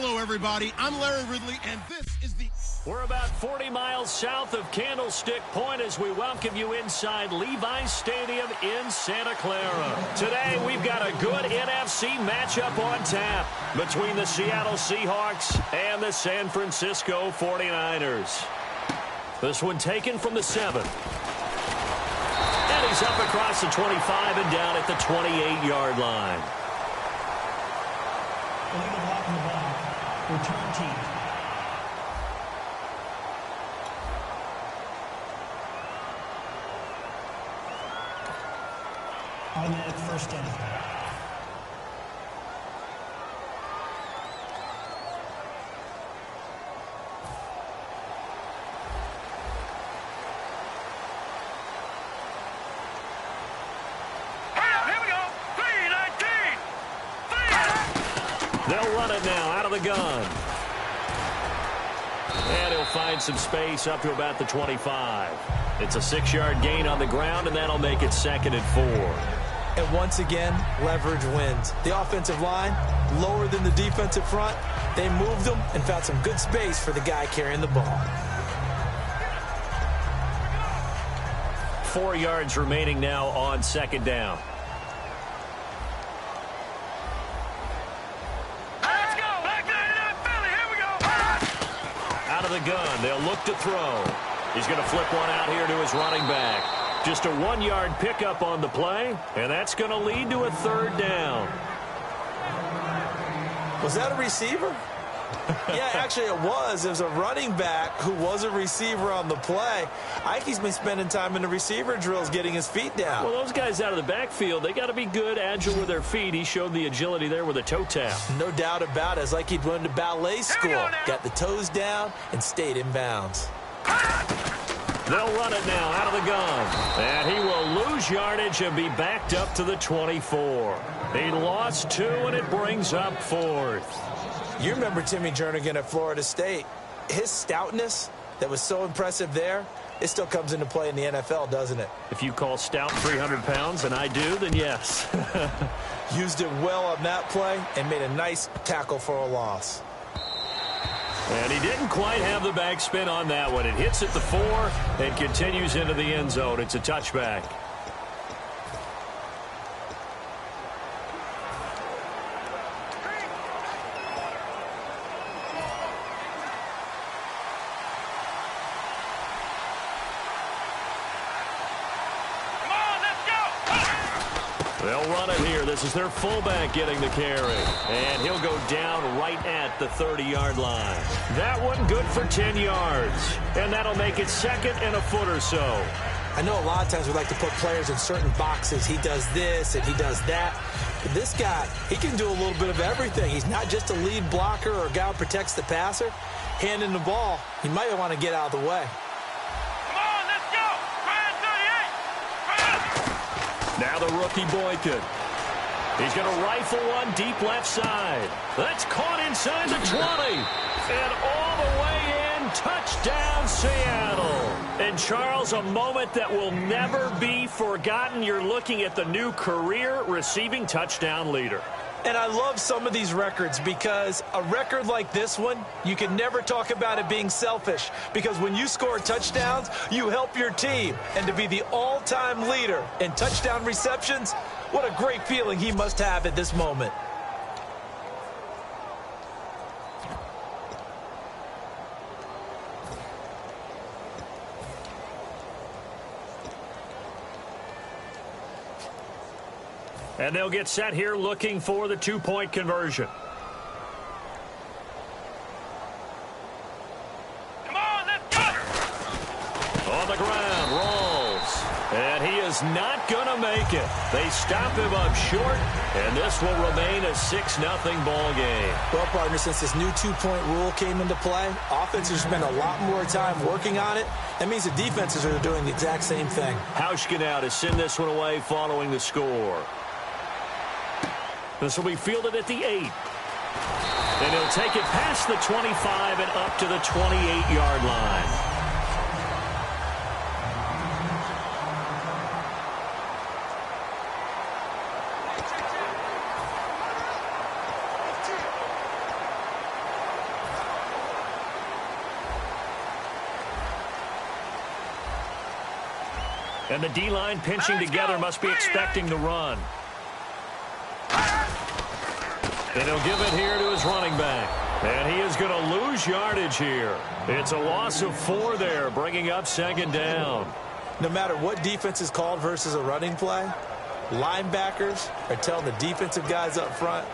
Hello, everybody. I'm Larry Ridley, and this is the... We're about 40 miles south of Candlestick Point as we welcome you inside Levi's Stadium in Santa Clara. Today, we've got a good NFC matchup on tap between the Seattle Seahawks and the San Francisco 49ers. This one taken from the 7. And he's up across the 25 and down at the 28-yard line. Illegal block in the back. Return team. Automatic first down. They'll run it now out of the gun. And he'll find some space up to about the 25. It's a 6-yard gain on the ground, and that'll make it 2nd and 4. And once again, leverage wins. The offensive line, lower than the defensive front. They moved them and found some good space for the guy carrying the ball. 4 yards remaining now on 2nd down. Out of the gun, they'll look to throw. He's going to flip one out here to his running back. Just a 1-yard pickup on the play, and that's going to lead to a 3rd down. Was that a receiver? Yeah, actually it was. It was a running back who was a receiver on the play. Ike's been spending time in the receiver drills getting his feet down. Well, those guys out of the backfield, they got to be good, agile with their feet. He showed the agility there with a toe tap. No doubt about it. It's like he'd went to ballet school. Got the toes down and stayed in bounds. They'll run it now out of the gun. And he will lose yardage and be backed up to the 24. He lost 2, and it brings up 4th. You remember Timmy Jernigan at Florida State. His stoutness that was so impressive there, it still comes into play in the NFL, doesn't it? If you call stout 300 pounds, and I do, then yes. Used it well on that play and made a nice tackle for a loss. And he didn't quite have the backspin on that one. It hits at the 4 and continues into the end zone. It's a touchback. They'll run it here. This is their fullback getting the carry. And he'll go down right at the 30-yard line. That one good for 10 yards. And that'll make it 2nd and a foot or so. I know a lot of times we like to put players in certain boxes. He does this and he does that. But this guy, he can do a little bit of everything. He's not just a lead blocker or a guy who protects the passer. Handing the ball, he might want to get out of the way. Now the rookie Boykin. He's going to rifle one deep left side. That's caught inside the 20. And all the way in, touchdown Seattle. And Charles, a moment that will never be forgotten. You're looking at the new career receiving touchdown leader. And I love some of these records because a record like this one, you can never talk about it being selfish because when you score touchdowns, you help your team. And to be the all-time leader in touchdown receptions, what a great feeling he must have at this moment. And they'll get set here looking for the 2-point conversion. Come on, let's go! On the ground, rolls. And he is not going to make it. They stop him up short, and this will remain a 6-0 ball game. Well, partner, since this new 2-point rule came into play, offenses spend a lot more time working on it. That means the defenses are doing the exact same thing. Hauschka now to send this one away following the score. This will be fielded at the 8. And he'll take it past the 25 and up to the 28-yard line. And the D-line pinching together must be expecting the run. And he'll give it here to his running back. And he is going to lose yardage here. It's a loss of 4 there, bringing up 2nd down. No matter what defense is called versus a running play, linebackers are telling the defensive guys up front,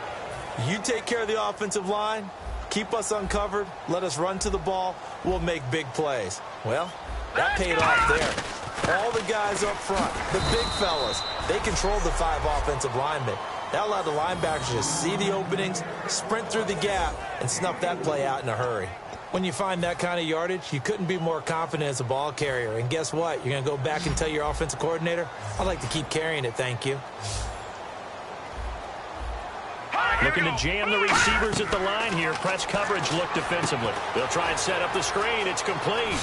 you take care of the offensive line, keep us uncovered, let us run to the ball, we'll make big plays. Well, that paid off there. All the guys up front, the big fellas, they controlled the 5 offensive linemen. That allowed the linebackers to see the openings, sprint through the gap, and snuff that play out in a hurry. When you find that kind of yardage, you couldn't be more confident as a ball carrier. And guess what? You're going to go back and tell your offensive coordinator, I'd like to keep carrying it, thank you. Looking to jam the receivers at the line here. Press coverage look defensively. They'll try and set up the screen. It's complete.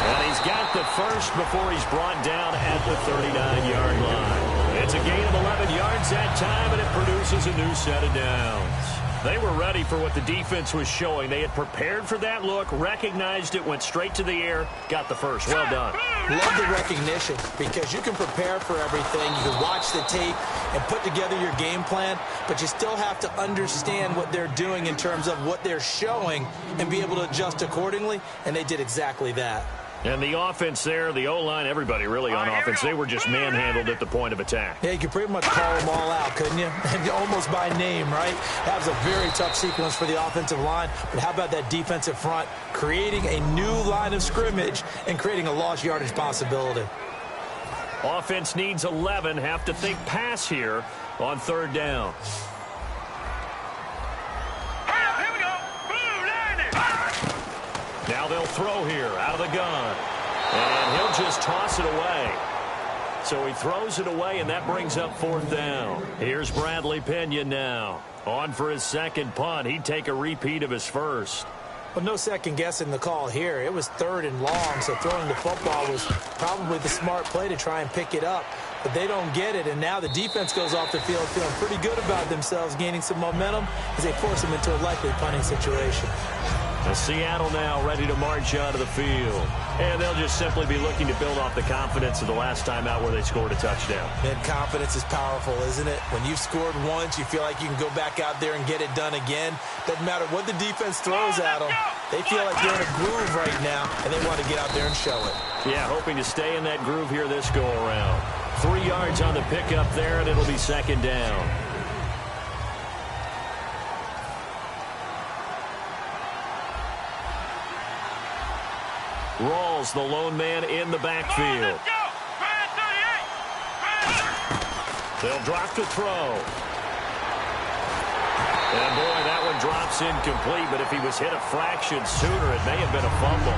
And he's got the first before he's brought down at the 39-yard line. It's a gain of 11 yards that time, and it produces a new set of downs. They were ready for what the defense was showing. They had prepared for that look, recognized it, went straight to the air, got the first. Well done. Love the recognition because you can prepare for everything. You can watch the tape and put together your game plan, but you still have to understand what they're doing in terms of what they're showing and be able to adjust accordingly, and they did exactly that. And the offense there, the O-line, everybody really on offense, they were just manhandled at the point of attack. Yeah, you could pretty much call them all out, couldn't you? Almost by name, right? That was a very tough sequence for the offensive line. But how about that defensive front creating a new line of scrimmage and creating a lost yardage possibility? Offense needs 11. Have to think pass here on 3rd down. Now they'll throw here out of the gun. And he'll just toss it away. So he throws it away, and that brings up 4th down. Here's Bradley Pena now. On for his 2nd punt. He'd take a repeat of his first. Well, no second guessing the call here. It was 3rd and long, so throwing the football was probably the smart play to try and pick it up. But they don't get it, and now the defense goes off the field feeling pretty good about themselves, gaining some momentum as they force them into a likely punting situation. Seattle now ready to march out of the field. And they'll just simply be looking to build off the confidence of the last time out where they scored a touchdown. And confidence is powerful, isn't it? When you've scored once, you feel like you can go back out there and get it done again. Doesn't matter what the defense throws at them. They feel like they're in a groove right now, and they want to get out there and show it. Yeah, hoping to stay in that groove here this go-around. 3 yards on the pickup there, and it'll be 2nd down. Rawls, the lone man in the backfield. They'll drop to throw. And boy, that one drops incomplete, but if he was hit a fraction sooner, it may have been a fumble.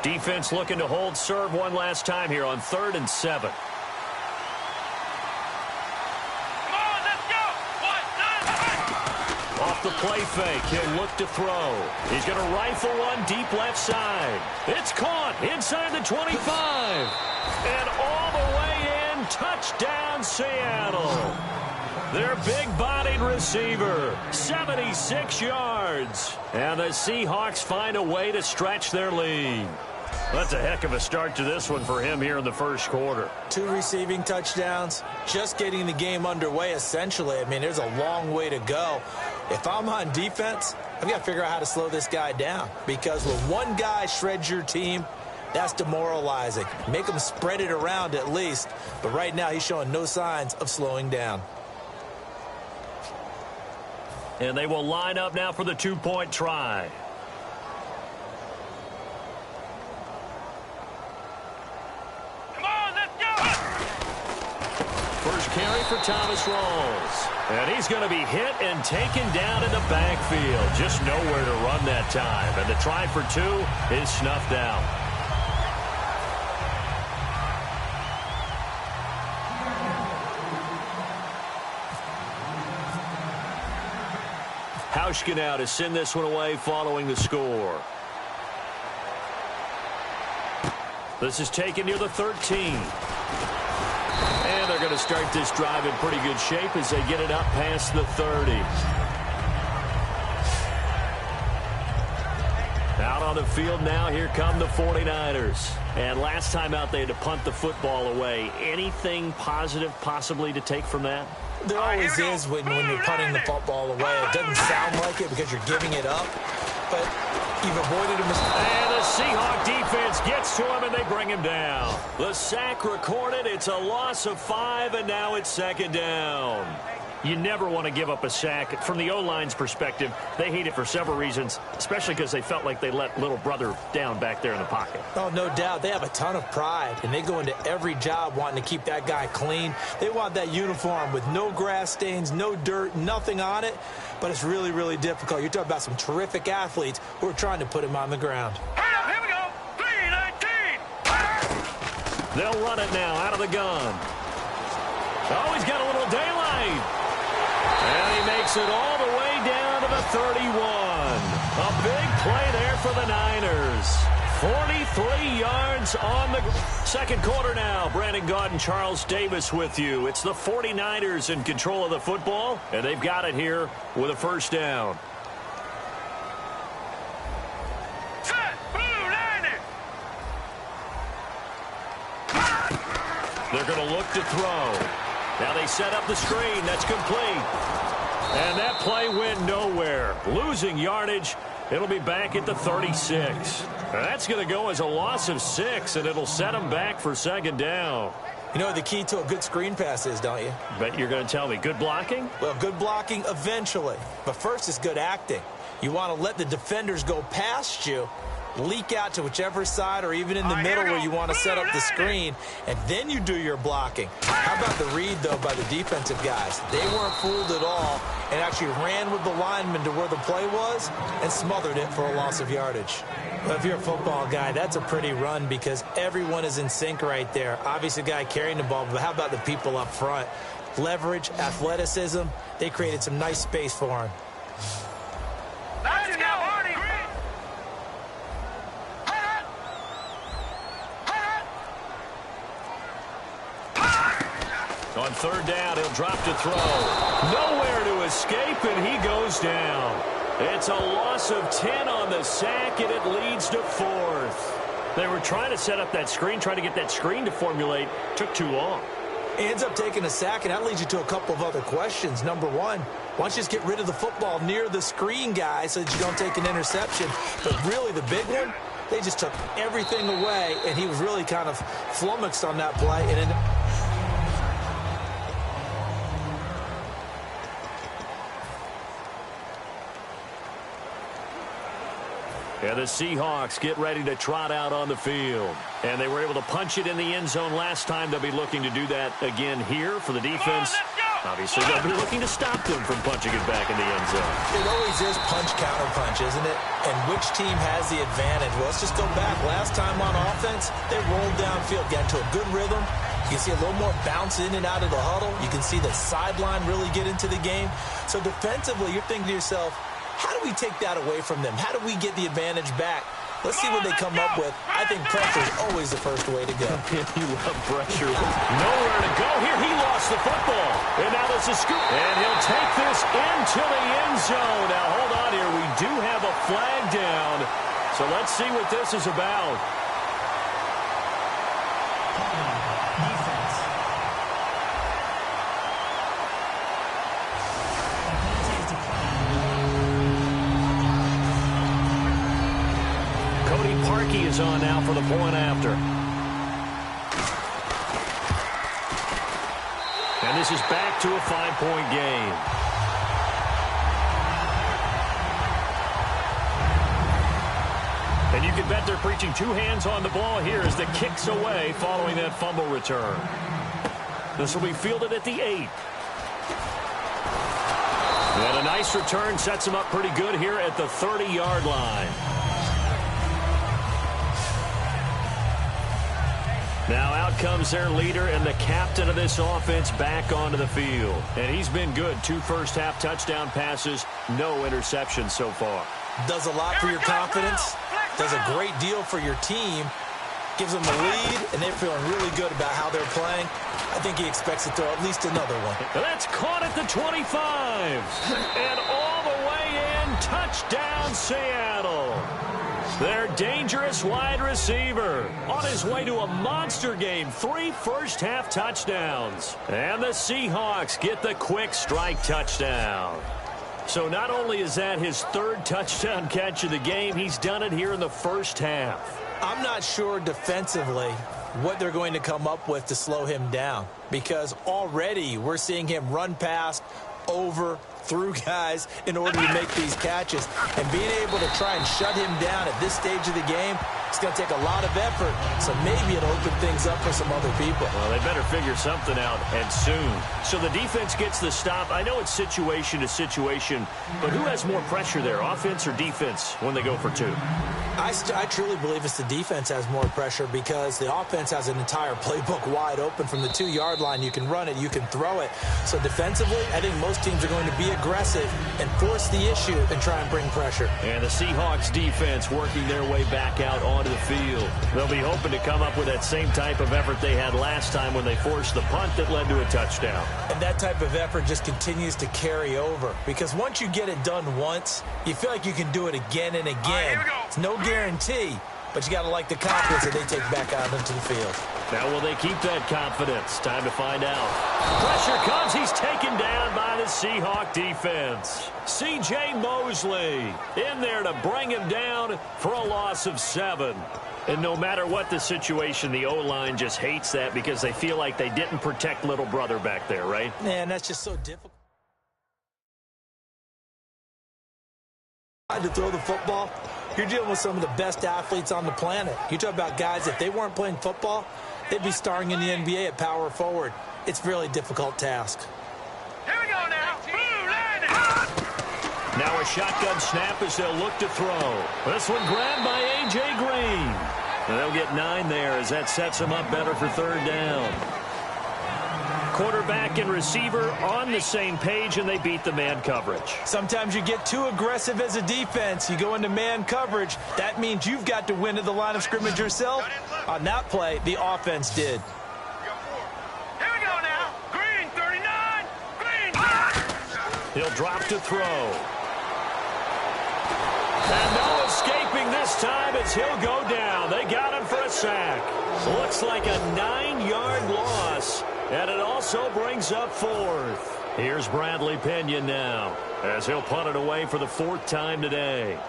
Defense looking to hold serve one last time here on 3rd and 7. Off the play fake, he'll look to throw. He's going to rifle one deep left side. It's caught inside the 25. And all the way in, touchdown Seattle. Their big-bodied receiver, 76 yards. And the Seahawks find a way to stretch their lead. That's a heck of a start to this one for him here in the first quarter. 2 receiving touchdowns, just getting the game underway essentially. I mean, there's a long way to go. If I'm on defense, I've got to figure out how to slow this guy down. Because when one guy shreds your team, that's demoralizing. Make him spread it around at least. But right now, he's showing no signs of slowing down. And they will line up now for the 2-point try. First carry for Thomas Rawls. And he's going to be hit and taken down in the backfield. Just nowhere to run that time. And the try for 2 is snuffed out. Hauschka now to send this one away following the score. This is taken near the 13. And they're going to start this drive in pretty good shape as they get it up past the 30. the field now. Here come the 49ers. And last time out, they had to punt the football away. Anything positive possibly to take from that? There always is when you're punting the football away. It doesn't sound like it because you're giving it up, but you've avoided a mistake. And the Seahawk defense gets to him, and they bring him down. The sack recorded. It's a loss of 5, and now it's second down. You never want to give up a sack. From the O-line's perspective, they hate it for several reasons, especially because they felt like they let little brother down back there in the pocket. Oh, no doubt. They have a ton of pride, and they go into every job wanting to keep that guy clean. They want that uniform with no grass stains, no dirt, nothing on it, but it's really, really difficult. You're talking about some terrific athletes who are trying to put him on the ground. Here we go. 3-19. They'll run it now out of the gun. Oh, he's got a little daylight. And he makes it all the way down to the 31. A big play there for the Niners. 43 yards on the second quarter now. Brandon Gaudin, Charles Davis with you. It's the 49ers in control of the football, and they've got it here with a first down. They're going to look to throw. Now they set up the screen. That's complete. And that play went nowhere. Losing yardage. It'll be back at the 36. That's going to go as a loss of 6, and it'll set them back for second down. You know what the key to a good screen pass is, don't you? Bet you're going to tell me. Good blocking? Well, good blocking eventually. But first is good acting. You want to let the defenders go past you, leak out to whichever side or even in the middle where you want to set up the screen, and then you do your blocking. How about the read, though, by the defensive guys? They weren't fooled at all and actually ran with the lineman to where the play was and smothered it for a loss of yardage. Well, if you're a football guy, that's a pretty run because everyone is in sync right there. Obviously, the guy carrying the ball, but how about the people up front? Leverage, athleticism, they created some nice space for him. On third down, he'll drop to throw. Nowhere to escape, and he goes down. It's a loss of 10 on the sack, and it leads to 4th. They were trying to set up that screen, trying to get that screen to formulate. Took too long. He ends up taking a sack, and that leads you to a couple of other questions. Number one, why don't you just get rid of the football near the screen guy so that you don't take an interception? But really the big one, they just took everything away, and he was really kind of flummoxed on that play. And And the Seahawks get ready to trot out on the field. And they were able to punch it in the end zone last time. They'll be looking to do that again here for the defense. Obviously, they'll be looking to stop them from punching it back in the end zone. It always is punch, counter punch, isn't it? And which team has the advantage? Well, let's just go back. Last time on offense, they rolled downfield, got into a good rhythm. You can see a little more bounce in and out of the huddle. You can see the sideline really get into the game. So defensively, you're thinking to yourself, how do we take that away from them? How do we get the advantage back? Let's see what they come up with. I think pressure is always the first way to go. You love pressure. Nowhere to go. Here he lost the football. And now there's a scoop. And he'll take this into the end zone. Now hold on here. We do have a flag down. So let's see what this is about. Parkey is on now for the point after. And this is back to a 5-point game. And you can bet they're preaching 2 hands on the ball here as the kick's away following that fumble return. This will be fielded at the 8. And a nice return sets him up pretty good here at the 30-yard line. Now out comes their leader and the captain of this offense back onto the field. And he's been good. 2 first-half touchdown passes, no interceptions so far. Does a lot for your confidence, does a great deal for your team, gives them the lead, and they're feeling really good about how they're playing. I think he expects to throw at least another one. That's caught at the 25. And all the way in, touchdown Seattle. their dangerous wide receiver. On his way to a monster game, 3 first-half touchdowns. And the Seahawks get the quick strike touchdown. So not only is that his 3rd touchdown catch of the game, he's done it here in the first half. I'm not sure defensively what they're going to come up with to slow him down, because already we're seeing him run past, over, through guys in order to make these catches. And being able to try and shut him down at this stage of the game, it's going to take a lot of effort. So maybe it'll open things up for some other people. Well, they better figure something out, and soon. So the defense gets the stop. I know it's situation to situation, but who has more pressure there, offense or defense, when they go for 2? I truly believe it's the defense has more pressure, because the offense has an entire playbook wide open from the 2-yard line. You can run it, you can throw it. So defensively, I think most teams are going to be aggressive and force the issue and try and bring pressure. And the Seahawks defense working their way back out onto the field. They'll be hoping to come up with that same type of effort they had last time when they forced the punt that led to a touchdown. And that type of effort just continues to carry over, because once you get it done once, you feel like you can do it again and again. It's no guarantee, but you got to like the confidence that they take back out into the field. Now, will they keep that confidence? Time to find out. Pressure comes. He's taken down by the Seahawk defense. C.J. Mosley in there to bring him down for a loss of 7. And no matter what the situation, the O-line just hates that, because they feel like they didn't protect little brother back there, right? Man, that's just so difficult. To throw the football, you're dealing with some of the best athletes on the planet. You talk about guys, if they weren't playing football, they'd be starring in the NBA at power forward. It's a really difficult task. Here we go now. Now a shotgun snap as they'll look to throw. This one grabbed by A.J. Green. And they'll get 9 there as that sets them up better for 3rd down. Quarterback and receiver on the same page, and they beat the man coverage. Sometimes you get too aggressive as a defense. You go into man coverage. That means you've got to win at the line of scrimmage yourself. On that play, the offense did. Here we go now. Green, 39. Green. He'll drop to throw. And no escaping this time as he'll go down. They got him for a sack. Looks like a 9-yard loss. And it also brings up 4th. Here's Bradley Pinion now as he'll punt it away for the 4th time today.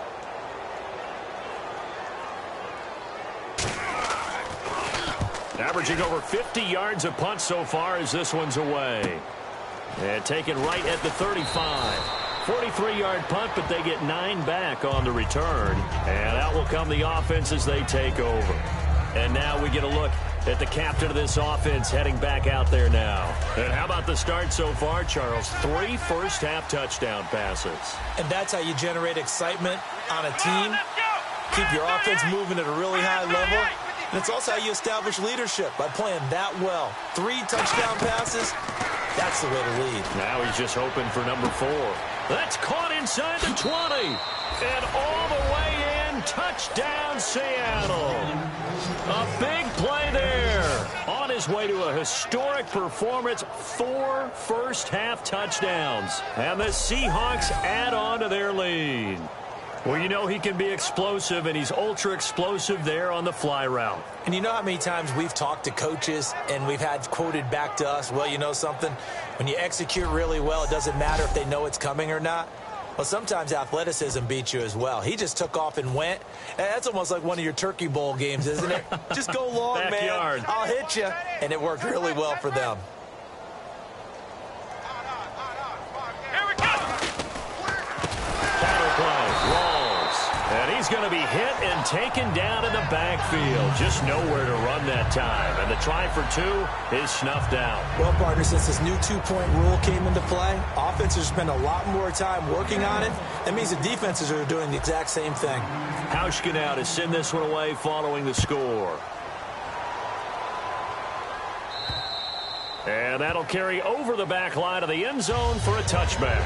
Averaging over 50 yards a punt so far as this one's away. And taken right at the 35. 43-yard punt, but they get 9 back on the return. And out will come the offense as they take over. And now we get a look at the captain of this offense heading back out there now. And how about the start so far, Charles? 3 first-half touchdown passes. And that's how you generate excitement on a team. Keep your offense moving at a really high level. And it's also how you establish leadership, by playing that well. 3 touchdown passes, that's the way to lead. Now he's just hoping for number 4. That's caught inside the 20. And all the way in, touchdown Seattle. A big play there. On his way to a historic performance, 4 first-half touchdowns. And the Seahawks add on to their lead. Well, you know he can be explosive, and he's ultra-explosive there on the fly route. And you know how many times we've talked to coaches and we've had quoted back to us, well, you know something? When you execute really well, it doesn't matter if they know it's coming or not. Well, sometimes athleticism beats you as well. He just took off and went. And that's almost like one of your Turkey Bowl games, isn't it? Just go long, Backyard. man. I'll hit you. And it worked really well for them. Paddle play, rolls. And he's going to be hit and taken down in the backfield. Just nowhere to run that time. And the try for 2 is snuffed out. Well, partner, since this new 2-point rule came into play, offenses spend a lot more time working on it. That means the defenses are doing the exact same thing. Hauschka now to send this one away following the score. And that'll carry over the back line of the end zone for a touchback.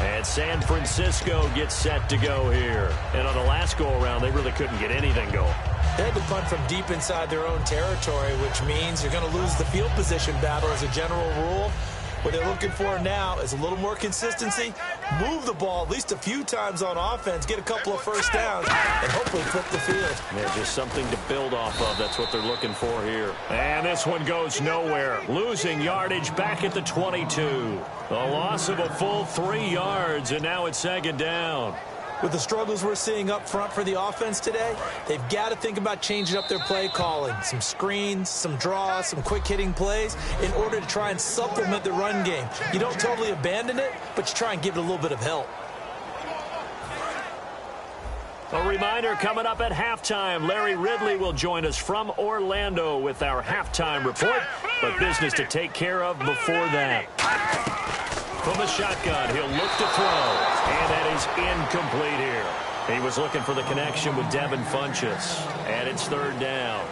And San Francisco gets set to go here. And on the last go-around, they really couldn't get anything going. They had to punt from deep inside their own territory, which means you're going to lose the field position battle as a general rule. What they're looking for now is a little more consistency, move the ball at least a few times on offense, get a couple of first downs, and hopefully flip the field. Yeah, just something to build off of. That's what they're looking for here. And this one goes nowhere. Losing yardage back at the 22. A loss of a full 3 yards, and now it's second down. With the struggles we're seeing up front for the offense today, they've got to think about changing up their play calling. Some screens, some draws, some quick-hitting plays in order to try and supplement the run game. You don't totally abandon it, but you try and give it a little bit of help. A reminder coming up at halftime, Larry Ridley will join us from Orlando with our halftime report, but business to take care of before that. From the shotgun, he'll look to throw. And that is incomplete here. He was looking for the connection with Devin Funchess. And it's third down.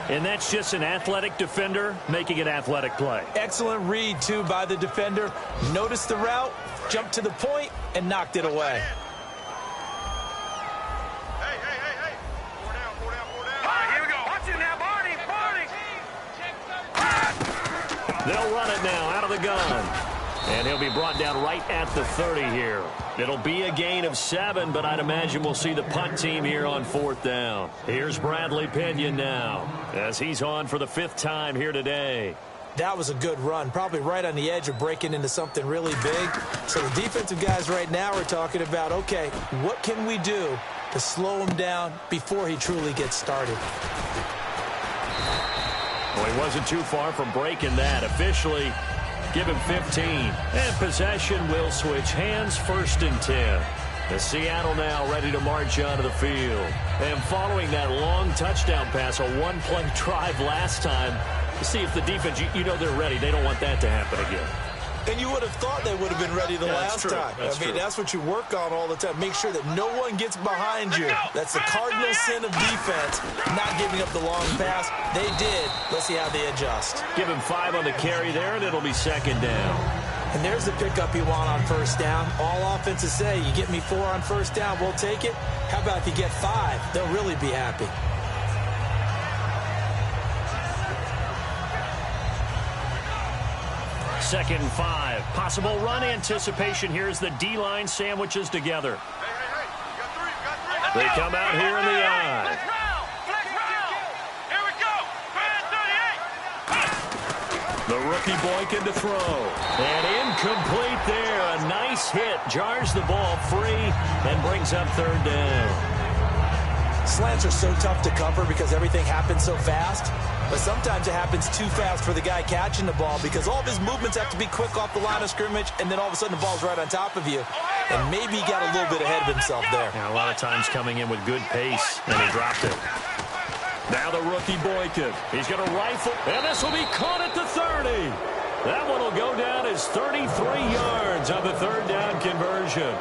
And that's just an athletic defender making an athletic play. Excellent read, too, by the defender. Noticed the route, jumped to the point, and knocked it away. Hey. 4 down. All right, here we go. Watch it now, Barney. They'll run it now out of the gun. And he'll be brought down right at the 30 here. It'll be a gain of 7, but I'd imagine we'll see the punt team here on 4th down. Here's Bradley Pinion now, as he's on for the 5th time here today. That was a good run, probably right on the edge of breaking into something really big. So the defensive guys right now are talking about, okay, what can we do to slow him down before he truly gets started? Well, he wasn't too far from breaking that. Officially, give him 15. And possession will switch hands, 1st and 10. The Seattle now ready to march onto the field. And following that long touchdown pass, a one-play drive last time, to see if the defense, you know they're ready. They don't want that to happen again. And you would have thought they would have been ready the last time. That's what you work on all the time. Make sure that no one gets behind you. That's the cardinal sin of defense, not giving up the long pass. They did. Let's see how they adjust. Give him 5 on the carry there, and it'll be second down. And there's the pickup you want on 1st down. All offenses say, you get me 4 on 1st down, we'll take it. How about if you get 5? They'll really be happy. Second and 5. Possible run anticipation. Here's the D-line sandwiches together. Hey. You got 3. They come out here in the eye. Flex round. Here we go. Brad 38. The rookie Boykin to throw. And incomplete there. A nice hit. Jars the ball free and brings up 3rd down. Slants are so tough to cover because everything happens so fast. But sometimes it happens too fast for the guy catching the ball because all of his movements have to be quick off the line of scrimmage, and then all of a sudden the ball's right on top of you. And maybe he got a little bit ahead of himself there. Yeah, a lot of times coming in with good pace, and he dropped it. Now the rookie Boykin. He's going to rifle, and this will be caught at the 30. That one will go down as 33 yards on the 3rd down conversion.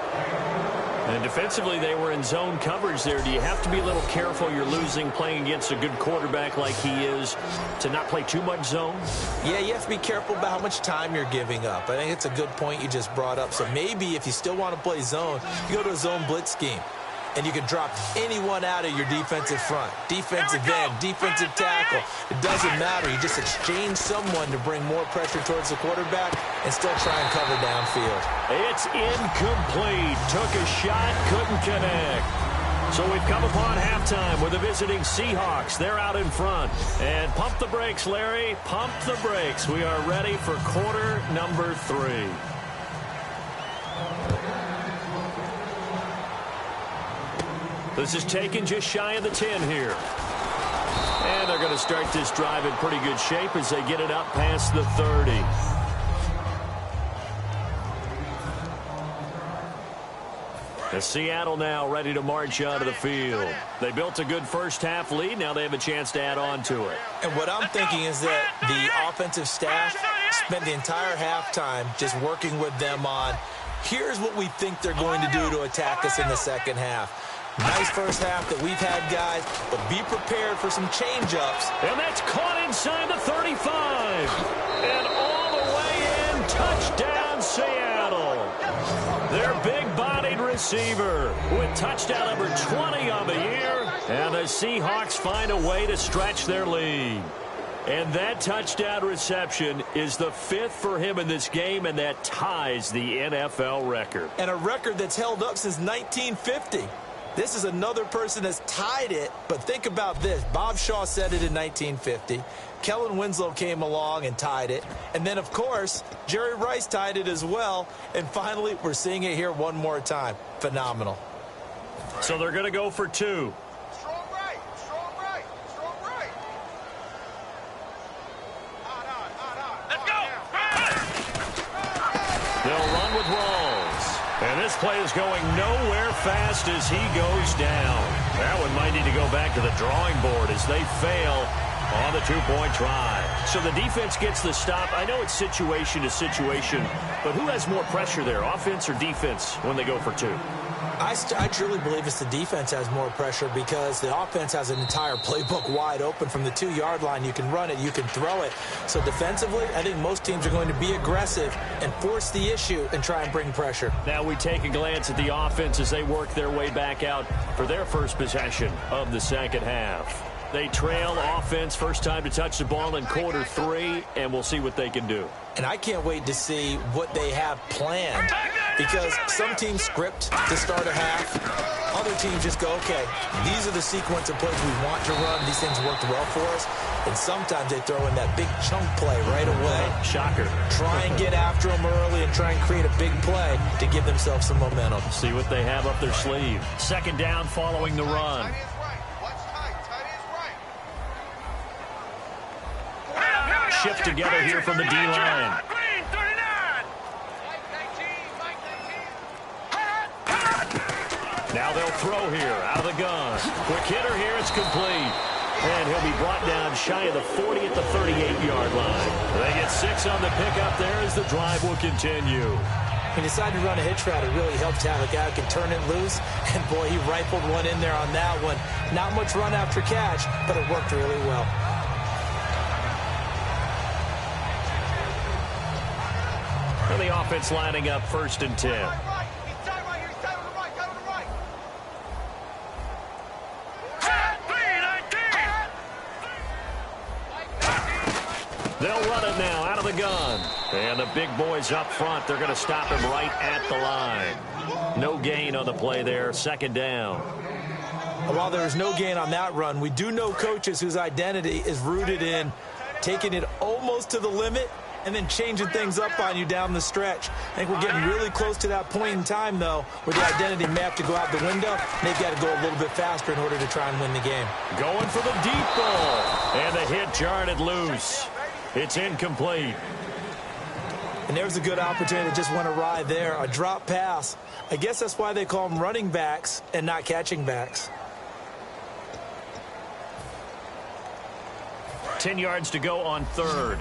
And defensively, they were in zone coverage there. Do you have to be a little careful? You're losing playing against a good quarterback like he is to not play too much zone? Yeah, you have to be careful about how much time you're giving up. I think it's a good point you just brought up. So maybe if you still want to play zone, you go to a zone blitz scheme. And you can drop anyone out of your defensive front. Defensive end, defensive tackle. It doesn't matter. You just exchange someone to bring more pressure towards the quarterback and still try and cover downfield. It's incomplete. Took a shot, couldn't connect. So we've come upon halftime with the visiting Seahawks. They're out in front. And pump the brakes, Larry. Pump the brakes. We are ready for quarter number 3. This is taken just shy of the 10 here. And they're going to start this drive in pretty good shape as they get it up past the 30. The Seattle now ready to march onto the field. They built a good first half lead. Now they have a chance to add on to it. And what I'm thinking is that the offensive staff spent the entire halftime just working with them on, here's what we think they're going to do to attack us in the second half. Nice first half that we've had, guys, but be prepared for some change-ups. And that's caught inside the 35. And all the way in, touchdown Seattle. Their big-bodied receiver with touchdown number 20 on the year. And the Seahawks find a way to stretch their lead. And that touchdown reception is the 5th for him in this game, and that ties the NFL record. And a record that's held up since 1950. This is another person that's tied it, but think about this. Bob Shaw said it in 1950. Kellen Winslow came along and tied it. And then, of course, Jerry Rice tied it as well. And finally, we're seeing it here one more time. Phenomenal. So they're going to go for 2. Strong right, strong right, strong right. Hot. Let's go. They'll run with Rawls. And this play is going nowhere fast as he goes down. That one might need to go back to the drawing board as they fail on the 2-point try. So the defense gets the stop. I know it's situation to situation, but who has more pressure there, offense or defense, when they go for 2? I truly believe it's the defense has more pressure because the offense has an entire playbook wide open from the 2-yard line. You can run it, you can throw it. So defensively, I think most teams are going to be aggressive and force the issue and try and bring pressure. Now we take a glance at the offense as they work their way back out for their first possession of the second half. They trail offense, first time to touch the ball in quarter 3, and we'll see what they can do. And I can't wait to see what they have planned because some teams script to start a half. Other teams just go, okay, these are the sequence of plays we want to run. These things worked well for us. And sometimes they throw in that big chunk play right away. Shocker. Try and get after them early and try and create a big play to give themselves some momentum. See what they have up their sleeve. Second down following the run. Shift together here from the D-line. Now they'll throw here out of the gun. Quick hitter here, it's complete. And he'll be brought down shy of the 40 at the 38-yard line. They get 6 on the pickup there as the drive will continue. He decided to run a hitch route. It really helps to have a guy who can turn it loose. And, boy, he rifled one in there on that one. Not much run after catch, but it worked really well. And the offense lining up 1st and 10. They'll run it now out of the gun. And the big boys up front, they're going to stop him right at the line. No gain on the play there, 2nd down. While there is no gain on that run, we do know coaches whose identity is rooted in taking it almost to the limit and then changing things up on you down the stretch. I think we're getting really close to that point in time, though, where the identity may have to go out the window. They've got to go a little bit faster in order to try and win the game. Going for the deep ball. And the hit jarred it loose. It's incomplete. And there's a good opportunity that just went awry there. A drop pass. I guess that's why they call them running backs and not catching backs. 10 yards to go on 3rd.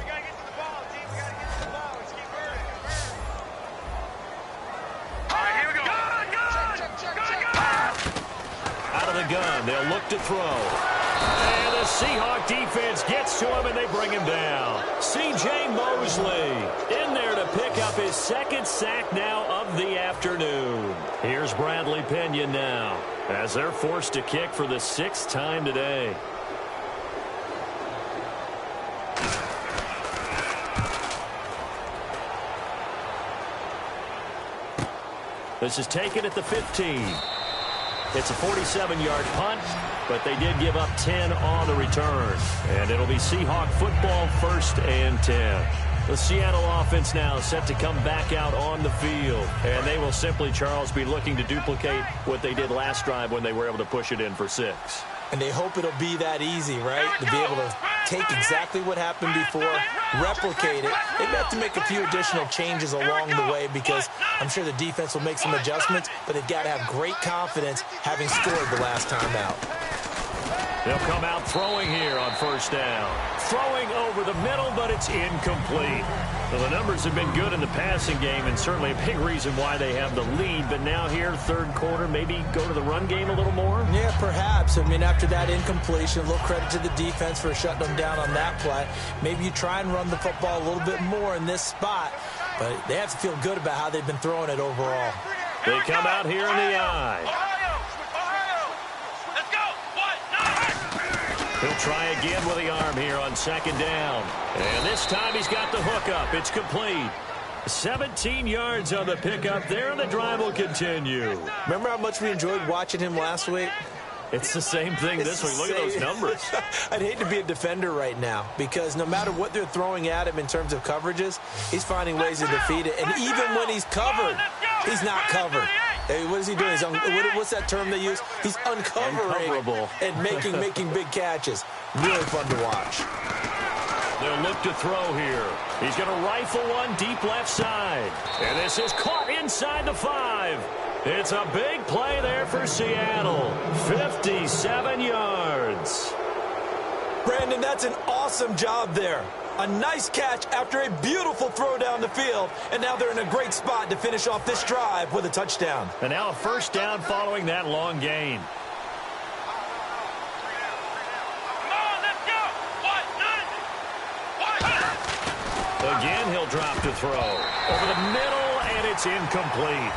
Out of the gun, they'll look to throw. And the Seahawk defense gets to him, and they bring him down. C.J. Mosley in there to pick up his 2nd sack now of the afternoon. Here's Bradley Pinion now as they're forced to kick for the 6th time today. This is taken at the 15. It's a 47-yard punt, but they did give up 10 on the return. And it'll be Seahawk football, 1st and 10. The Seattle offense now set to come back out on the field. And they will simply, Charles, be looking to duplicate what they did last drive when they were able to push it in for 6. And they hope it'll be that easy, right? To be able to take exactly what happened before, replicate it. They have to make a few additional changes along the way because I'm sure the defense will make some adjustments, but they've got to have great confidence having scored the last time out. They'll come out throwing here on 1st down. Throwing over the middle, but it's incomplete. Well, the numbers have been good in the passing game and certainly a big reason why they have the lead. But now here, 3rd quarter, maybe go to the run game a little more? Yeah, perhaps. I mean, after that incompletion, a little credit to the defense for shutting them down on that play. Maybe you try and run the football a little bit more in this spot. But they have to feel good about how they've been throwing it overall. They come out here in the eye. He'll try again with the arm here on second down. And this time he's got the hook up. It's complete. 17 yards on the pickup there, and the drive will continue. Remember how much we enjoyed watching him last week? It's the same thing this week. Look at those numbers. I'd hate to be a defender right now because no matter what they're throwing at him in terms of coverages, he's finding ways to defeat it. And even when he's covered, he's not covered. Hey, what is he doing? What's that term they use? He's uncovering and making big catches. Really fun to watch. They'll look to throw here. He's going to rifle one deep left side. And this is caught inside the 5. It's a big play there for Seattle. 57 yards. Brandon, that's an awesome job there. A nice catch after a beautiful throw down the field. And now they're in a great spot to finish off this drive with a touchdown. And now a first down following that long gain. Again, he'll drop to throw. Over the middle, and it's incomplete.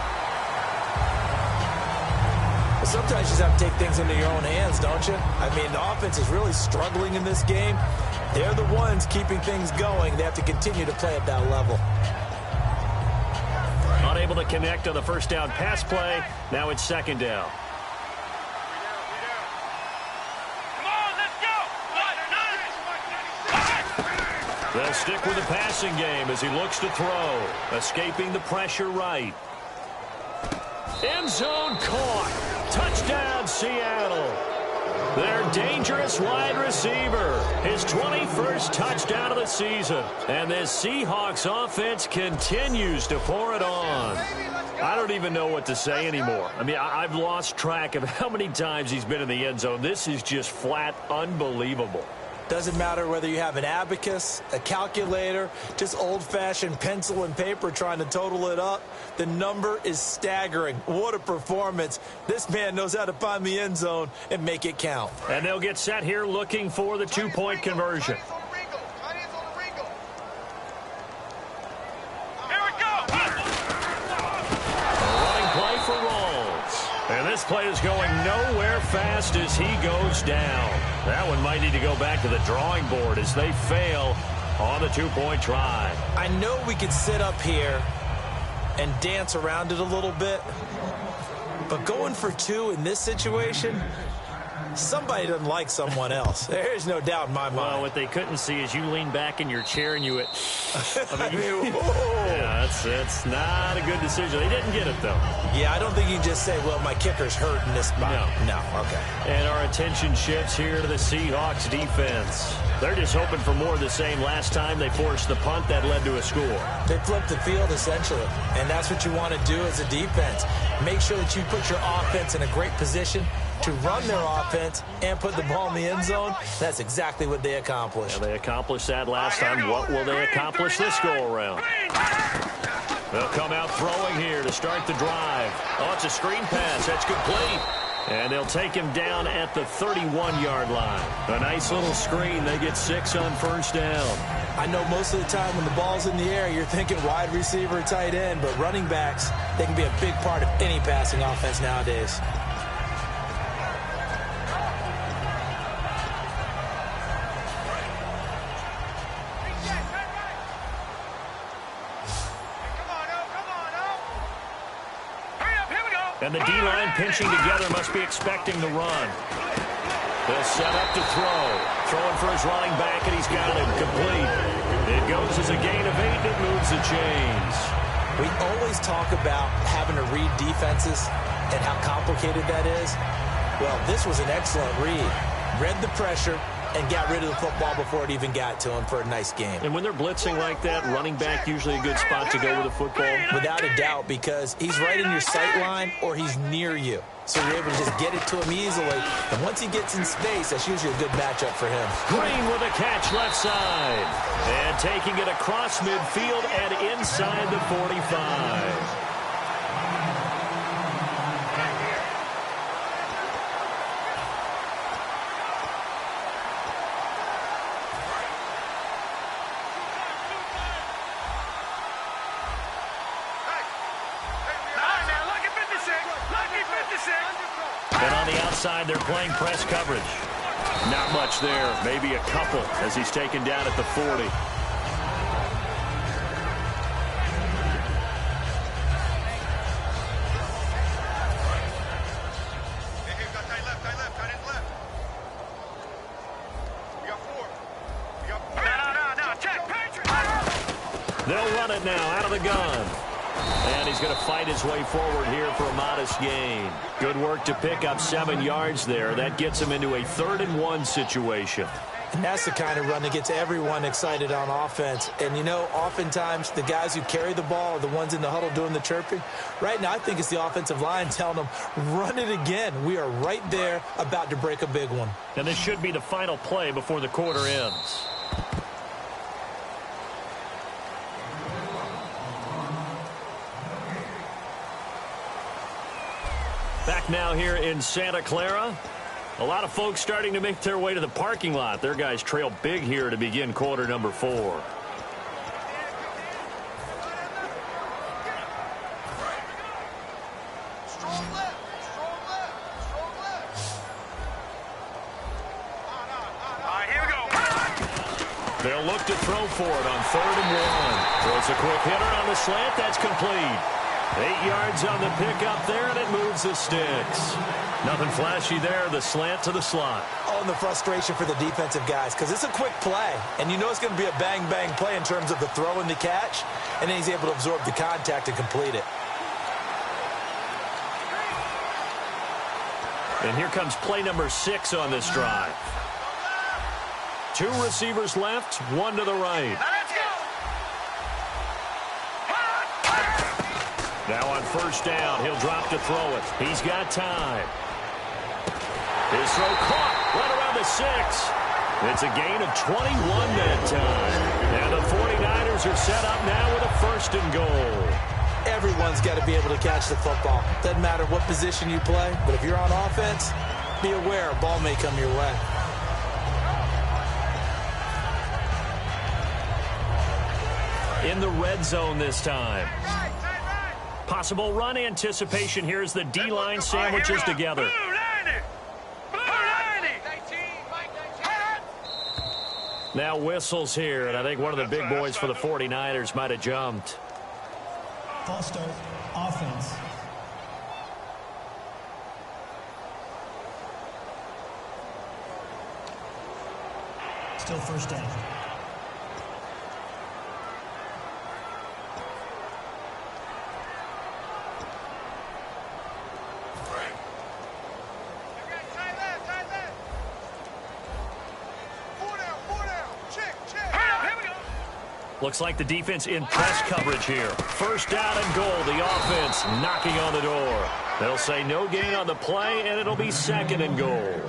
Sometimes you just have to take things into your own hands, don't you? I mean, the offense is really struggling in this game. They're the ones keeping things going. They have to continue to play at that level. Unable to connect on the first down pass play. Now it's second down. They'll stick with the passing game as he looks to throw. Escaping the pressure right. End zone caught. Touchdown, Seattle. Their dangerous wide receiver. His 21st touchdown of the season. And this Seahawks offense continues to pour it on. I don't even know what to say anymore. I mean, I've lost track of how many times he's been in the end zone. This is just flat unbelievable. Doesn't matter whether you have an abacus, a calculator, just old-fashioned pencil and paper trying to total it up. The number is staggering. What a performance. This man knows how to find the end zone and make it count. And they'll get set here looking for the two-point conversion. And this play is going nowhere fast as he goes down. That one might need to go back to the drawing board as they fail on the two-point try. I know we could sit up here and dance around it a little bit, but going for two in this situation, somebody doesn't like someone else. There's no doubt in my mind. Well, what they couldn't see is you lean back in your chair and you yeah, that's not a good decision. They didn't get it, though. Yeah, I don't think you can just say, well, my kicker's hurt in this spot. No, okay. And our attention shifts here to the Seahawks defense. They're just hoping for more of the same. Last time they forced the punt that led to a score. They flipped the field, essentially, and that's what you want to do as a defense. Make sure that you put your offense in a great position to run their offense and put the ball in the end zone. That's exactly what they accomplished. Well, they accomplished that last time. What will they accomplish this go-around? They'll come out throwing here to start the drive. Oh, it's a screen pass. That's complete. And they'll take him down at the 31-yard line. A nice little screen. They get 6 on first down. I know most of the time when the ball's in the air, you're thinking wide receiver, tight end, but running backs, they can be a big part of any passing offense nowadays. And the D-line pinching together must be expecting the run. They'll set up to throw. Throwing for his running back, and he's got him complete. It goes as a gain of 8, and it moves the chains. We always talk about having to read defenses and how complicated that is. Well, this was an excellent read. Read the pressure and got rid of the football before it even got to him for a nice game. And when they're blitzing like that, running back usually a good spot to go with the football? Without a doubt, because he's right in your sight line or he's near you. So you're able to just get it to him easily. And once he gets in space, that's usually a good matchup for him. Green with a catch left side. And taking it across midfield and inside the 45. And on the outside, they're playing press coverage. Not much there. Maybe a couple as he's taken down at the 40. They'll run it now out of the gun. And he's going to fight his way forward here for a modest gain. Good work to pick up 7 yards there. That gets him into a 3rd-and-1 situation. And that's the kind of run that gets everyone excited on offense. And, you know, oftentimes the guys who carry the ball are the ones in the huddle doing the chirping. Right now, I think it's the offensive line telling them, run it again. We are right there about to break a big one. And this should be the final play before the quarter ends. Back now here in Santa Clara. A lot of folks starting to make their way to the parking lot. Their guys trail big here to begin quarter number 4. Strong left. All right, here we go. They'll look to throw for it on 3rd-and-1. Throws a quick hitter on the slant. That's complete. 8 yards on the pickup there, and it moves the sticks. Nothing flashy there, the slant to the slot. Oh, and the frustration for the defensive guys, because it's a quick play, and you know it's going to be a bang-bang play in terms of the throw and the catch, and then he's able to absorb the contact and complete it. And here comes play number 6 on this drive. 2 receivers left, 1 to the right. Now on 1st down, he'll drop to throw it. He's got time. His throw caught right around the 6. It's a gain of 21 that time. And the 49ers are set up now with a 1st and goal. Everyone's got to be able to catch the football. Doesn't matter what position you play, but if you're on offense, be aware a ball may come your way. In the red zone this time. Possible run anticipation here as the D-line sandwiches together. Now whistles here, and I think one of the big boys for the 49ers might have jumped. False start, offense. Still 1st down. Looks like the defense in press coverage here. 1st down and goal. The offense knocking on the door. They'll say no gain on the play, and it'll be 2nd and goal.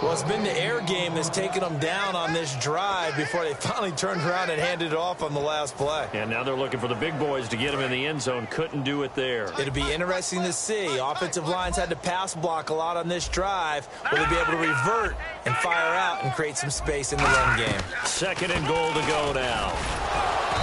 Well, it's been the air game that's taken them down on this drive before they finally turned around and handed it off on the last play. And now they're looking for the big boys to get them in the end zone. Couldn't do it there. It'll be interesting to see. Offensive lines had to pass block a lot on this drive. Will they be able to revert and fire out and create some space in the run game? 2nd and goal to go now.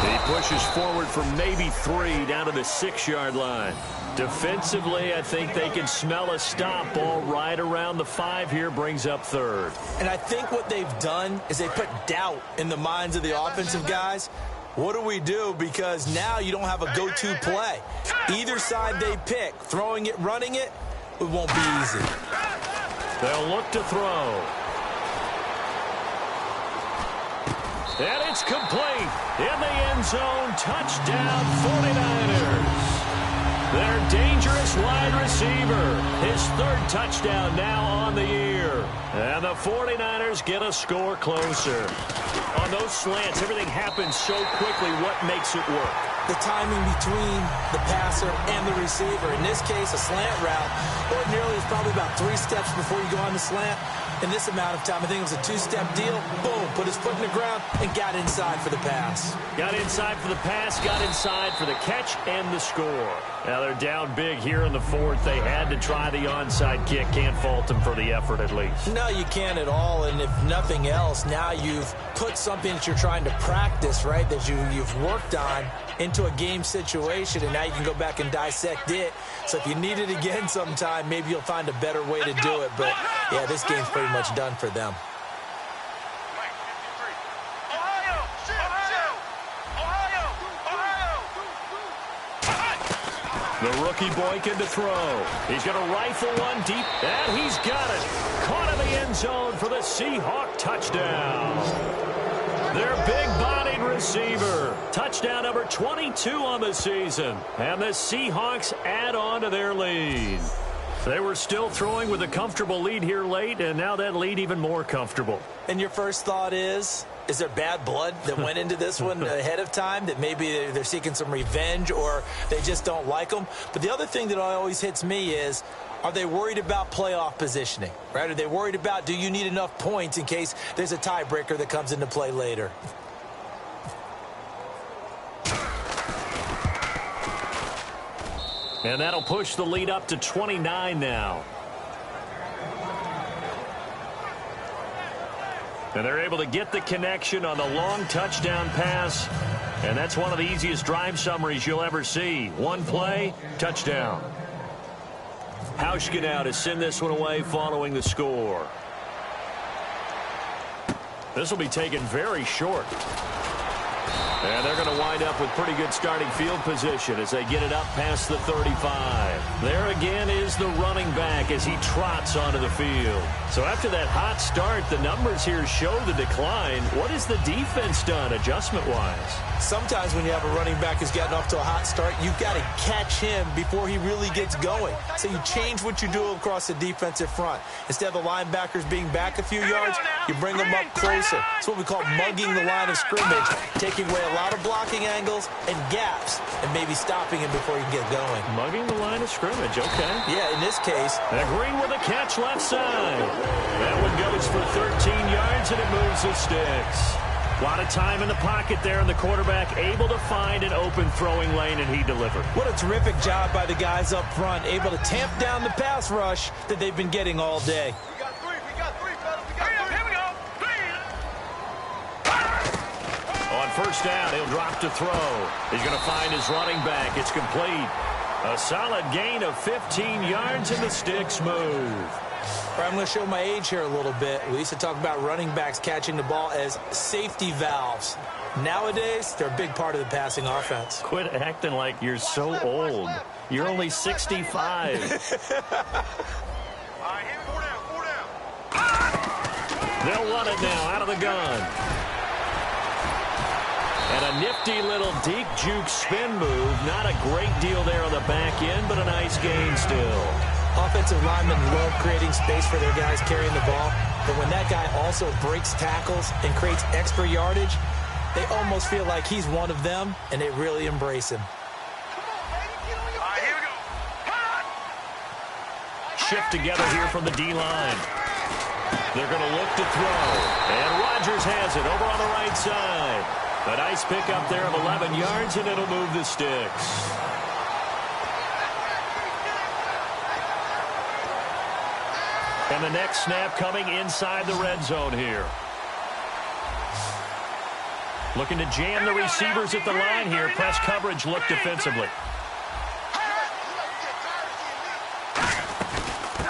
He pushes forward for maybe 3 down to the 6-yard line. Defensively, I think they can smell a stop. Ball right around the 5 here, brings up 3rd. And I think what they've done is they put doubt in the minds of the offensive guys. What do we do? Because now you don't have a go-to play. Either side they pick, throwing it, running it, it won't be easy. They'll look to throw. And it's complete. In the end zone, touchdown 49ers. Their dangerous wide receiver. His 3rd touchdown now on the year. And the 49ers get a score closer. On those slants, everything happens so quickly. What makes it work? The timing between the passer and the receiver. In this case, a slant route. Ordinarily, it's probably about 3 steps before you go on the slant. In this amount of time, I think it was a 2-step deal. Boom, put his foot in the ground and got inside for the pass. Got inside for the pass, got inside for the catch and the score. Now they're down big here in the 4th. They had to try the onside kick. Can't fault them for the effort at least. No, you can't at all. And if nothing else, now you've put something that you're trying to practice, right, that you've worked on into a game situation, and now you can go back and dissect it. So if you need it again sometime, maybe you'll find a better way to do it. But, yeah, this game's pretty much done for them. The rookie Boykin to throw. He's going to rifle one deep, and he's got it. Caught in the end zone for the Seahawk touchdown. Their big-bodied receiver. Touchdown number 22 on the season. And the Seahawks add on to their lead. They were still throwing with a comfortable lead here late, and now that lead even more comfortable. And your first thought is there bad blood that went into this one ahead of time, that maybe they're seeking some revenge or they just don't like them? But the other thing that always hits me is, are they worried about playoff positioning, right? Are they worried about, do you need enough points in case there's a tiebreaker that comes into play later? And that'll push the lead up to 29 now. And they're able to get the connection on the long touchdown pass. And that's one of the easiest drive summaries you'll ever see. One play, touchdown. Hauschka now to send this one away following the score. This will be taken very short. And they're going to wind up with pretty good starting field position as they get it up past the 35. There again is the running back as he trots onto the field. So after that hot start, the numbers here show the decline. What has the defense done adjustment-wise? Sometimes when you have a running back who's gotten off to a hot start, you've got to catch him before he really gets going. So you change what you do across the defensive front. Instead of the linebackers being back a few yards, you bring them up closer. It's what we call mugging the line of scrimmage, taking away a lot of blocking angles and gaps, and maybe stopping him before he can get going. Mugging the line of scrimmage, okay. Yeah, in this case. And Green with a catch left side. That one goes for 13 yards, and it moves the sticks. A lot of time in the pocket there, and the quarterback able to find an open throwing lane, and he delivered. What a terrific job by the guys up front, able to tamp down the pass rush that they've been getting all day. We got three, fellas. Here we go. On first down, he'll drop to throw. He's going to find his running back. It's complete. A solid gain of 15 yards, and the sticks move. I'm going to show my age here a little bit. We used to talk about running backs catching the ball as safety valves. Nowadays, they're a big part of the passing offense. Quit acting like you're so old. You're only 65. All right, here, four down. They'll run it now out of the gun. And a nifty little deep juke spin move. Not a great deal there on the back end, but a nice gain still. Offensive linemen love creating space for their guys carrying the ball. But when that guy also breaks tackles and creates extra yardage, they almost feel like he's one of them, and they really embrace him. All right, here we go. Shift together here from the D-line. They're going to look to throw. And Rodgers has it over on the right side. A nice pickup there of 11 yards, and it'll move the sticks. And the next snap coming inside the red zone here. Looking to jam the receivers at the line here. Press coverage look defensively.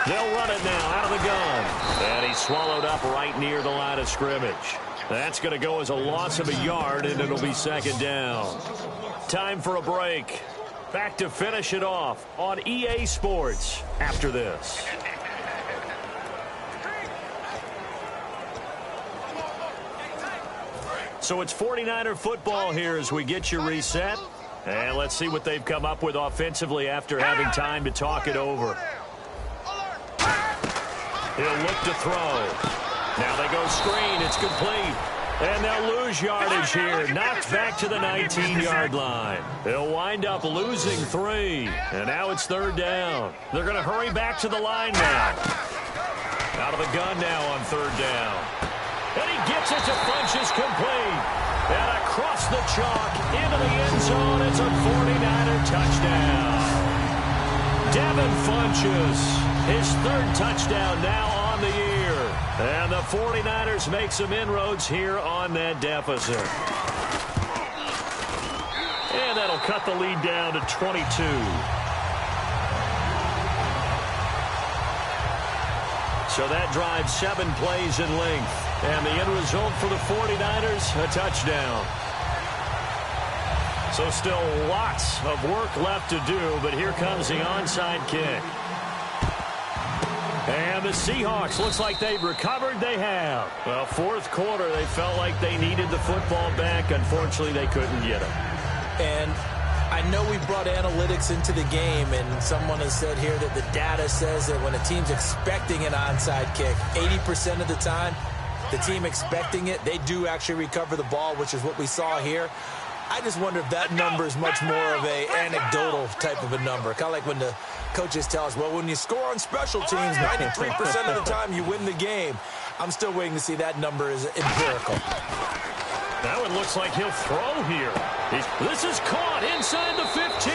They'll run it now out of the gun. And he's swallowed up right near the line of scrimmage. That's going to go as a loss of a yard, and it'll be second down. Time for a break. Back to finish it off on EA Sports after this. So it's 49er football here as we get you reset. And let's see what they've come up with offensively after having time to talk it over. He'll look to throw. Now they go screen. It's complete. And they'll lose yardage here. Knocked back to the 19-yard line. They'll wind up losing 3. And now it's third down. They're going to hurry back to the line now. Out of the gun now on third down. And he gets it to Funchess complete. And across the chalk into the end zone. It's a 49er touchdown. Devin Funchess, his third touchdown now on the year. And the 49ers make some inroads here on that deficit. And that'll cut the lead down to 22. So that drives 7 plays in length. And the end result for the 49ers, a touchdown. So still lots of work left to do, but here comes the onside kick. And the Seahawks, looks like they've recovered. They have. Well, fourth quarter, they felt like they needed the football back. Unfortunately, they couldn't get it. And I know we brought analytics into the game, and someone has said here that the data says that when a team's expecting an onside kick, 80% of the time, the team expecting it, they do actually recover the ball, which is what we saw here. I just wonder if that number is much more of a anecdotal type of a number. Kind of like when the coaches tell us, well, when you score on special teams, 93% of the time you win the game. I'm still waiting to see that number is empirical. That one looks like he'll throw here. This is caught inside the 15.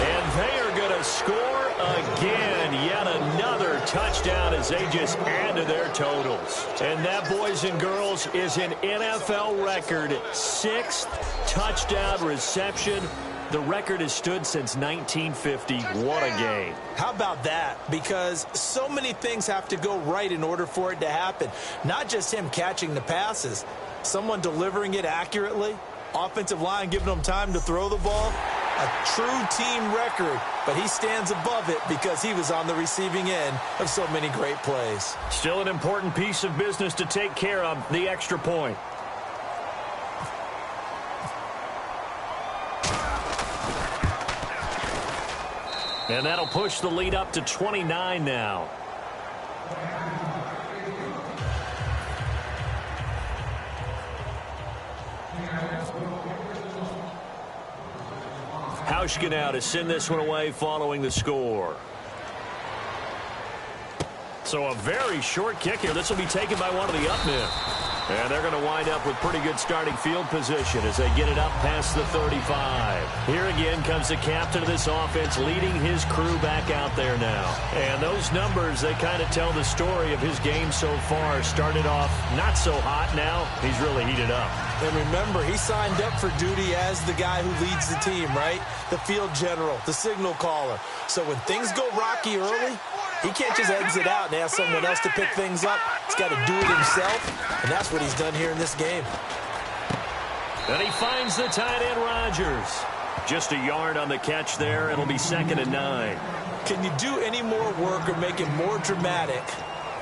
And they are going to score again. Yet another touchdown as they just add to their totals. And that, boys and girls, is an NFL record 6th touchdown reception. The record has stood since 1950. What a game. How about that? Because so many things have to go right in order for it to happen. Not just him catching the passes. Someone delivering it accurately. Offensive line giving them time to throw the ball. A true team record, but he stands above it because he was on the receiving end of so many great plays. Still an important piece of business to take care of, the extra point. And that'll push the lead up to 29 now. Hauschka now to send this one away following the score. So a very short kick here. This will be taken by one of the up men. And they're going to wind up with pretty good starting field position as they get it up past the 35. Here again comes the captain of this offense leading his crew back out there now. And those numbers, they kind of tell the story of his game so far. Started off not so hot. Now he's really heated up. And remember, he signed up for duty as the guy who leads the team, right? The field general, the signal caller. So when things go rocky early, he can't just exit out and ask someone else to pick things up. He's got to do it himself, and that's what he's done here in this game. And he finds the tight end, Rodgers. Just a yard on the catch there. It'll be 2nd and 9. Can you do any more work or make it more dramatic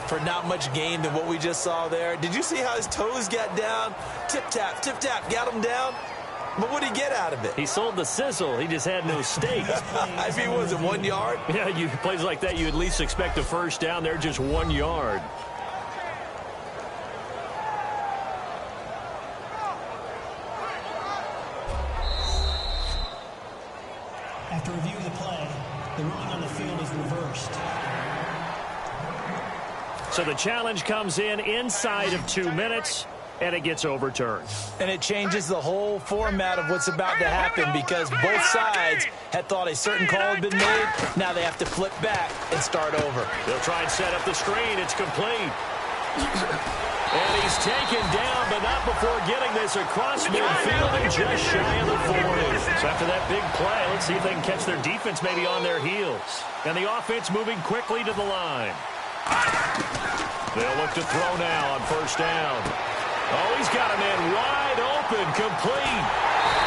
for not much gain than what we just saw there? Did you see how his toes got down? Tip-tap, tip-tap, got him down. But what did he get out of it? He sold the sizzle. He just had no steak. I mean, was it 1 yard? Yeah, plays like that, you at least expect a first down. They're just 1 yard. After reviewing the play, the ruling on the field is reversed. So the challenge comes in inside of 2 minutes, and it gets overturned. And it changes the whole format of what's about to happen because both sides had thought a certain call had been made. Now they have to flip back and start over. They'll try and set up the screen. It's complete. And he's taken down, but not before getting this across midfield and just shy of the 40. So after that big play, let's see if they can catch their defense maybe on their heels. And the offense moving quickly to the line. They'll look to throw now on first down. Oh, he's got a man wide open, complete.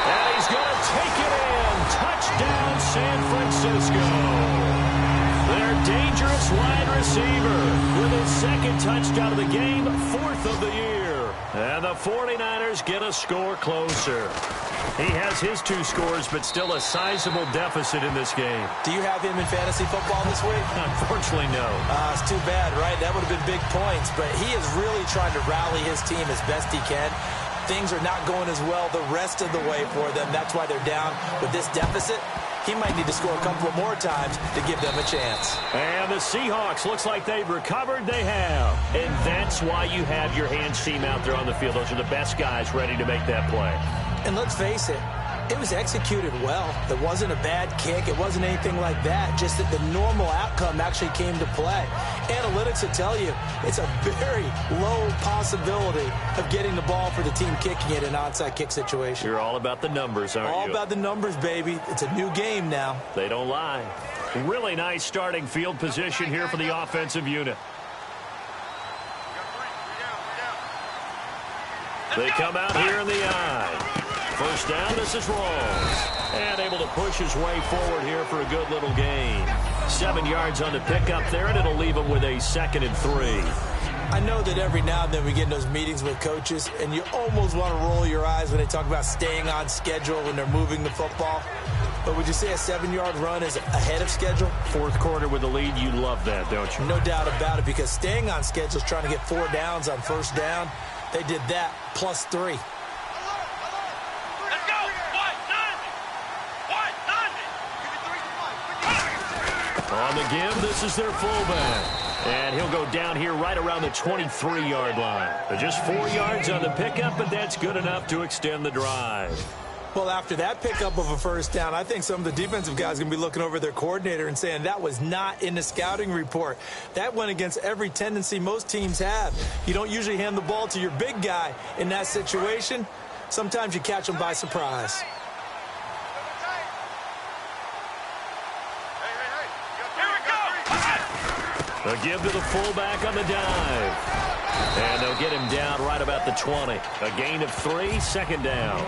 And he's going to take it in. Touchdown, San Francisco. Their dangerous wide receiver with his 2nd touchdown of the game, 4th of the year. And the 49ers get a score closer. He has his 2 scores, but still a sizable deficit in this game. Do you have him in fantasy football this week? Unfortunately, no. It's too bad, right? That would have been big points, but he is really trying to rally his team as best he can. Things are not going as well the rest of the way for them. That's why they're down with this deficit. He might need to score a couple of more times to give them a chance. And the Seahawks, looks like they've recovered. They have. And that's why you have your hands team out there on the field. Those are the best guys ready to make that play. And let's face it, It was executed well. It wasn't a bad kick. It wasn't anything like that. Just that the normal outcome actually came to play. Analytics will tell you it's a very low possibility of getting the ball for the team kicking it in an onside kick situation. You're all about the numbers, aren't you? All about the numbers, baby. It's a new game now. They don't lie. Really nice starting field position here for the offensive unit. They come out here in the eye. First down, this is Rawls. And able to push his way forward here for a good little gain. 7 yards on the pickup there, and it'll leave him with a 2nd and 3. I know that every now and then we get in those meetings with coaches, and you almost want to roll your eyes when they talk about staying on schedule when they're moving the football. But would you say a 7-yard run is ahead of schedule? Fourth quarter with the lead, you love that, don't you? No doubt about it, because staying on schedule is trying to get 4 downs on first down. They did that, plus 3. Let's go! On the give, this is their fullback. And he'll go down here right around the 23-yard line. Just 4 yards on the pickup, but that's good enough to extend the drive. Well, after that pickup of a first down, I think some of the defensive guys are going to be looking over their coordinator and saying that was not in the scouting report. That went against every tendency most teams have. You don't usually hand the ball to your big guy in that situation. Sometimes you catch them by surprise. A give to the fullback on the dive. And they'll get him down right about the 20. A gain of 3, 2nd down.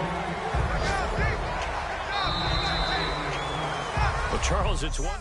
Well, Charles, it's one.